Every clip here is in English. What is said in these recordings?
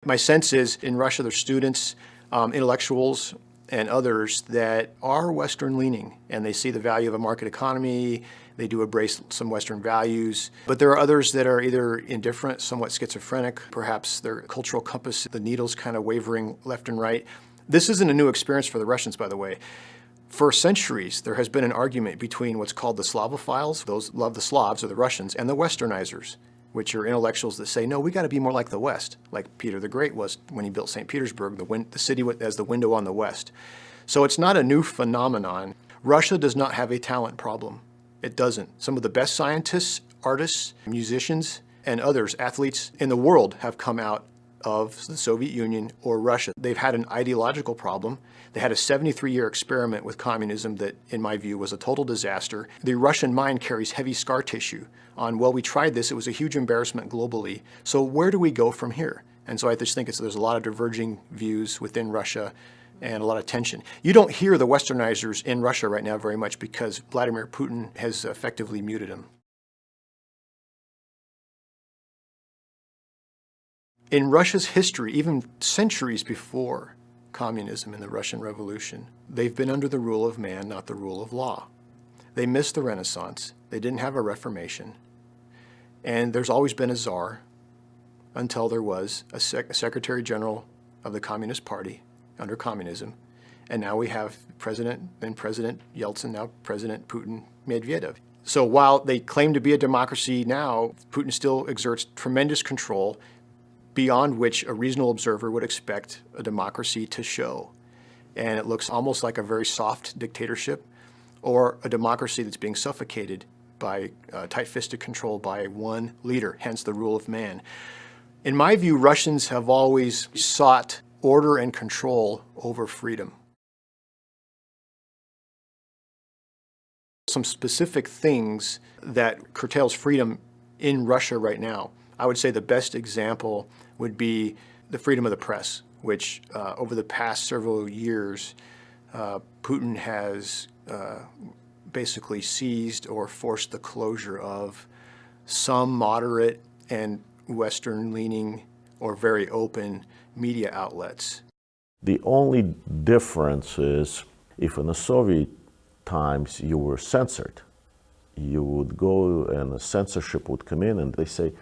My sense is in Russia, there's students, intellectuals, and others that are Western leaning, and they see the value of a market economy. They do embrace some Western values. But there are others that are either indifferent, somewhat schizophrenic, perhaps their cultural compass, the needle's kind of wavering left and right. This isn't a new experience for the Russians, by the way. For centuries, there has been an argument between what's called the Slavophiles, those love the Slavs or the Russians, and the Westernizers, which are intellectuals that say, no, we got to be more like the West, like Peter the Great was when he built St. Petersburg, the city as the window on the West. So it's not a new phenomenon. Russia does not have a talent problem. It doesn't. Some of the best scientists, artists, musicians, and others, athletes in the world have come out of the Soviet Union or Russia. They've had an ideological problem. They had a 73-year experiment with communism that, in my view, was a total disaster. The Russian mind carries heavy scar tissue on, well, we tried this, it was a huge embarrassment globally, so where do we go from here? And so I just think there's a lot of diverging views within Russia and a lot of tension. You don't hear the Westernizers in Russia right now very much because Vladimir Putin has effectively muted them. In Russia's history, even centuries before communism and the Russian Revolution, they've been under the rule of man, not the rule of law. They missed the Renaissance. They didn't have a Reformation. And there's always been a czar until there was a Secretary General of the Communist Party under communism. And now we have then President Yeltsin, now President Putin Medvedev. So while they claim to be a democracy now, Putin still exerts tremendous control beyond which a reasonable observer would expect a democracy to show. And it looks almost like a very soft dictatorship or a democracy that's being suffocated by tight-fisted control by one leader, hence the rule of man. In my view, Russians have always sought order and control over freedom. Some specific things that curtails freedom in Russia right now. I would say the best example would be the freedom of the press, which over the past several years, Putin has basically seized or forced the closure of some moderate and Western-leaning or very open media outlets. The only difference is if in the Soviet times you were censored, you would go and the censorship would come in and they say,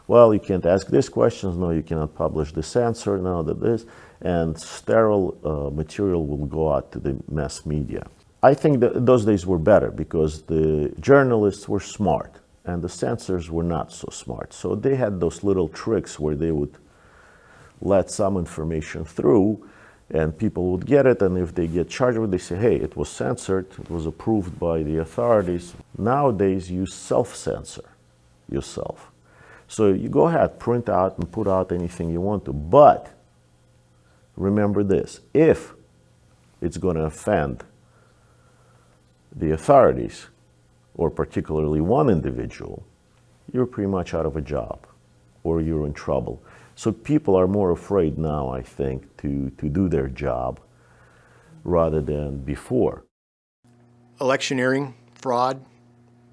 well, you can't ask these questions, no, you cannot publish this answer, no, that this, and sterile material will go out to the mass media. I think that those days were better because the journalists were smart and the censors were not so smart. So they had those little tricks where they would let some information through and people would get it, and if they get charged with it, they say, hey, it was censored, it was approved by the authorities. Nowadays, you self-censor yourself. So you go ahead, print out and put out anything you want to, but remember this, if it's going to offend the authorities, or particularly one individual, you're pretty much out of a job, or you're in trouble. So people are more afraid now, I think, to do their job rather than before. Electioneering, fraud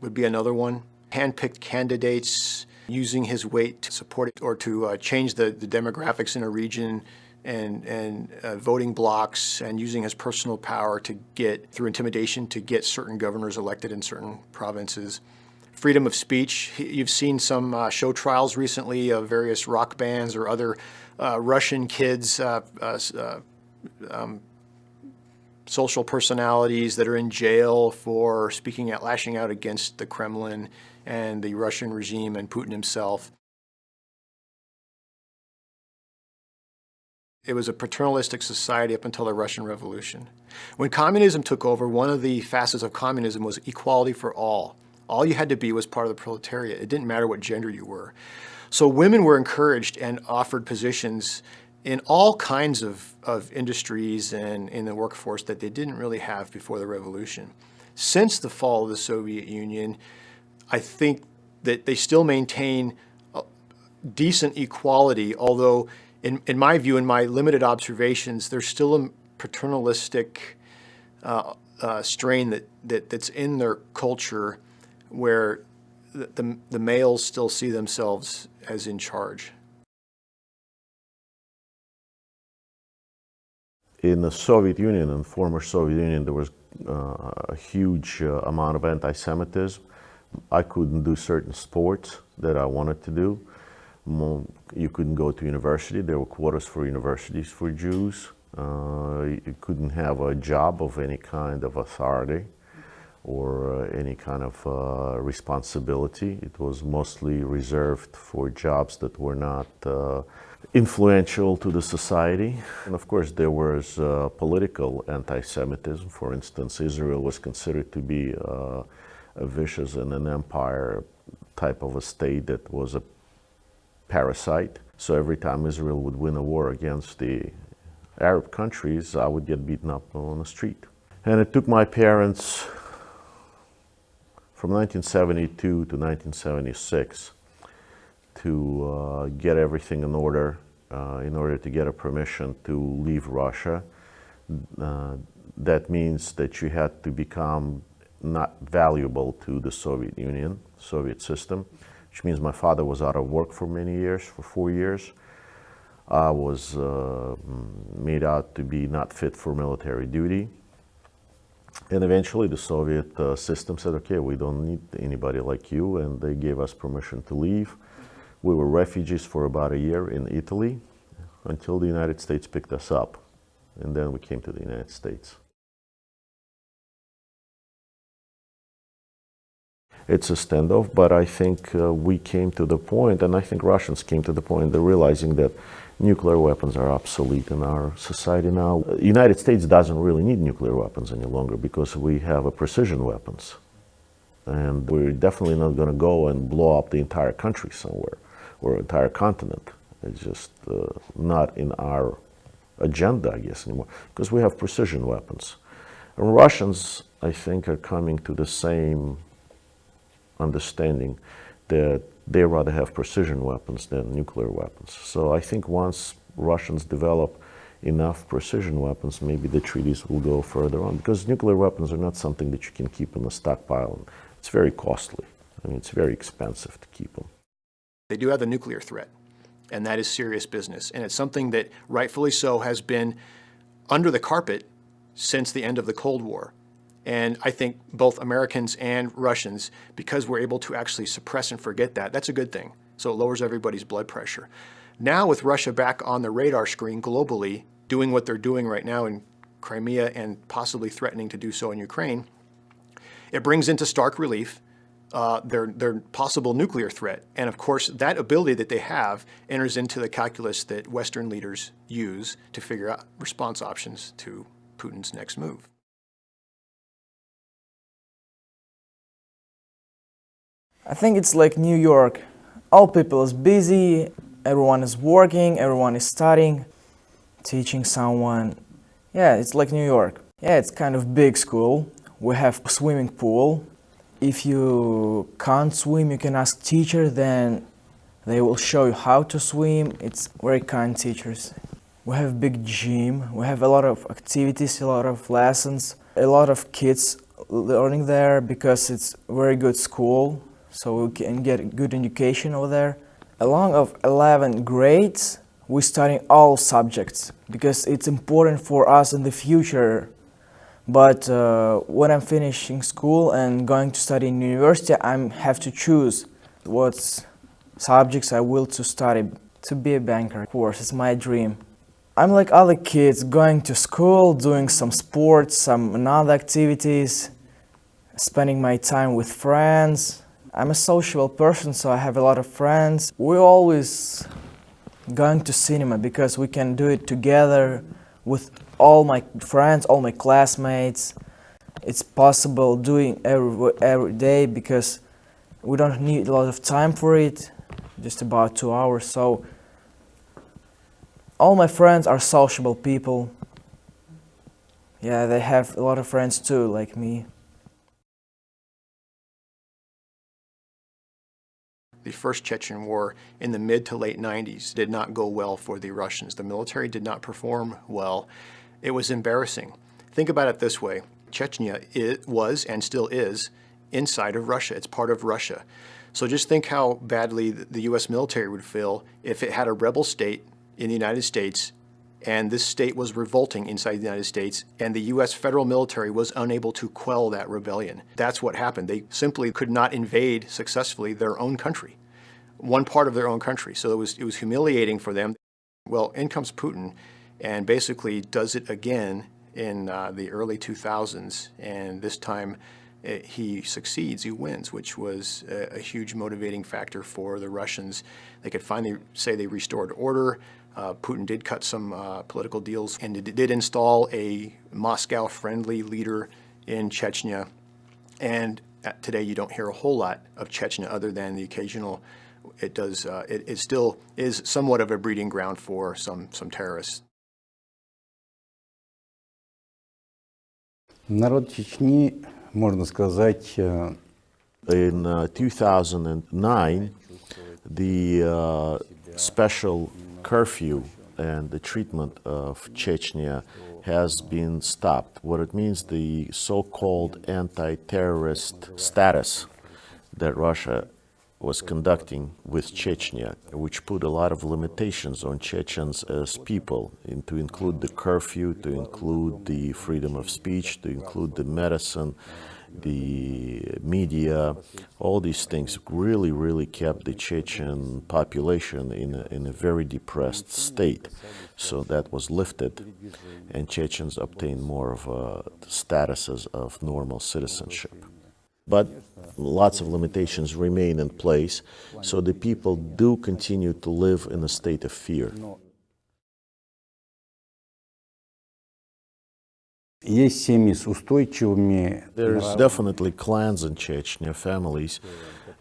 would be another one. Hand-picked candidates using his weight to support it or to change the demographics in a region and voting blocks and using his personal power to get, through intimidation, to get certain governors elected in certain provinces. Freedom of speech. You've seen some show trials recently of various rock bands or other Russian kids, social personalities that are in jail for speaking out, lashing out against the Kremlin and the Russian regime and Putin himself. It was a paternalistic society up until the Russian Revolution. When communism took over, one of the facets of communism was equality for all. All you had to be was part of the proletariat. It didn't matter what gender you were. So women were encouraged and offered positions in all kinds of industries and in the workforce that they didn't really have before the revolution. Since the fall of the Soviet Union, I think that they still maintain decent equality, although in my view, in my limited observations, there's still a paternalistic strain that's in their culture where the males still see themselves as in charge. in the Soviet Union, in the former Soviet Union, there was a huge amount of anti-Semitism. I couldn't do certain sports that I wanted to do. You couldn't go to university. There were quotas for universities for Jews. You couldn't have a job of any kind of authority or any kind of responsibility. It was mostly reserved for jobs that were not influential to the society. And of course, there was political anti-Semitism. For instance, Israel was considered to be a vicious and an empire type of a state that was a parasite. So every time Israel would win a war against the Arab countries, I would get beaten up on the street. And it took my parents from 1972 to 1976 to get everything in order to get a permission to leave Russia. That means that you had to become not valuable to the Soviet Union, Soviet system, which means my father was out of work for many years, for 4 years. I was made out to be not fit for military duty. And eventually the Soviet system said, okay, we don't need anybody like you, and they gave us permission to leave. We were refugees for about a year in Italy until the United States picked us up, and then we came to the United States. It's a standoff, but I think we came to the point, and I think Russians came to the point, they're realizing that nuclear weapons are obsolete in our society now. The United States doesn't really need nuclear weapons any longer because we have precision weapons. And we're definitely not going to go and blow up the entire country somewhere or entire continent. It's just not in our agenda, I guess, anymore, because we have precision weapons. And Russians, I think, are coming to the same understanding that they rather have precision weapons than nuclear weapons. So I think once Russians develop enough precision weapons, maybe the treaties will go further on, because nuclear weapons are not something that you can keep in a stockpile. It's very costly. I mean, it's very expensive to keep them. They do have the nuclear threat, and that is serious business. And it's something that, rightfully so, has been under the carpet since the end of the Cold War. And I think both Americans and Russians, because we're able to actually suppress and forget that, that's a good thing. So it lowers everybody's blood pressure. Now with Russia back on the radar screen globally, doing what they're doing right now in Crimea and possibly threatening to do so in Ukraine, it brings into stark relief their possible nuclear threat. And of course, that ability that they have enters into the calculus that Western leaders use to figure out response options to Putin's next move. I think it's like New York. All people is busy, everyone is working, everyone is studying, teaching someone. Yeah, it's like New York. Yeah, it's kind of big school. We have a swimming pool. If you can't swim, you can ask teacher, then they will show you how to swim. It's very kind teachers. We have big gym. We have a lot of activities, a lot of lessons. A lot of kids learning there because it's very good school. So we can get a good education over there. Along of 11 grades, we study all subjects because it's important for us in the future. But when I'm finishing school and going to study in university, I have to choose what subjects I will to study. To be a banker, of course, it's my dream. I'm like other kids, going to school, doing some sports, some other activities, spending my time with friends. I'm a social person, so I have a lot of friends. We're always going to cinema because we can do it together with all my friends, all my classmates. It's possible doing every day because we don't need a lot of time for it, just about 2 hours. So all my friends are sociable people. Yeah, they have a lot of friends too, like me. The first Chechen war in the mid to late 90s did not go well for the Russians. The military did not perform well. It was embarrassing. Think about it this way. Chechnya was and still is inside of Russia. It's part of Russia. So just think how badly the U.S. military would feel if it had a rebel state in the United States And this state was revolting inside the United States, and the U.S. federal military was unable to quell that rebellion. That's what happened. They simply could not invade successfully their own country, one part of their own country. So it was humiliating for them. Well, in comes Putin and basically does it again in the early 2000s, and this time he succeeds, he wins, which was a huge motivating factor for the Russians. They could finally say they restored order. Putin did cut some political deals and did install a Moscow-friendly leader in Chechnya. And today you don't hear a whole lot of Chechnya other than the occasional. It still is somewhat of a breeding ground for some terrorists. Народ Чечни, можно сказать, In 2009, the special curfew and the treatment of Chechnya has been stopped. What it means, the so-called anti-terrorist status that Russia was conducting with Chechnya, which put a lot of limitations on Chechens as people, to include the curfew, to include the freedom of speech, to include the medicine, the media. All these things really kept the Chechen population in a very depressed state. So that was lifted, and Chechens obtained more of statuses of normal citizenship. But lots of limitations remain in place, so the people do continue to live in a state of fear. есть семьи с устойчивыми. There's definitely clans in Chechnya, families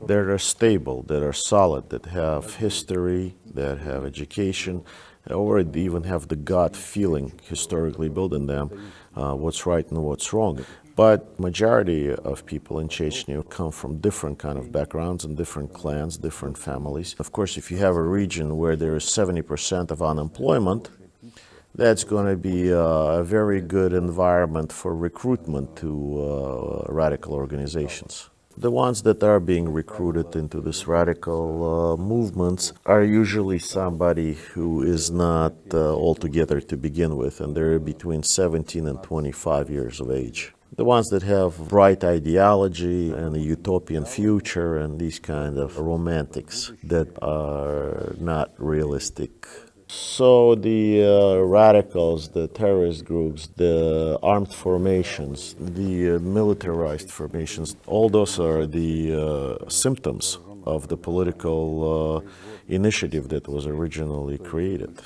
that are stable, that are solid, that have history, that have education, or they even have the gut feeling historically built in them, what's right and what's wrong. But majority of people in Chechnya come from different kind of backgrounds and different clans, different families. Of course, if you have a region where there is 70% of unemployment, that's going to be a very good environment for recruitment to radical organizations. The ones that are being recruited into this radical movements are usually somebody who is not altogether to begin with, and they're between 17 and 25 years of age. The ones that have bright ideology and a utopian future and these kind of romantics that are not realistic. So the radicals, the terrorist groups, the armed formations, the militarized formations, all those are the symptoms of the political initiative that was originally created.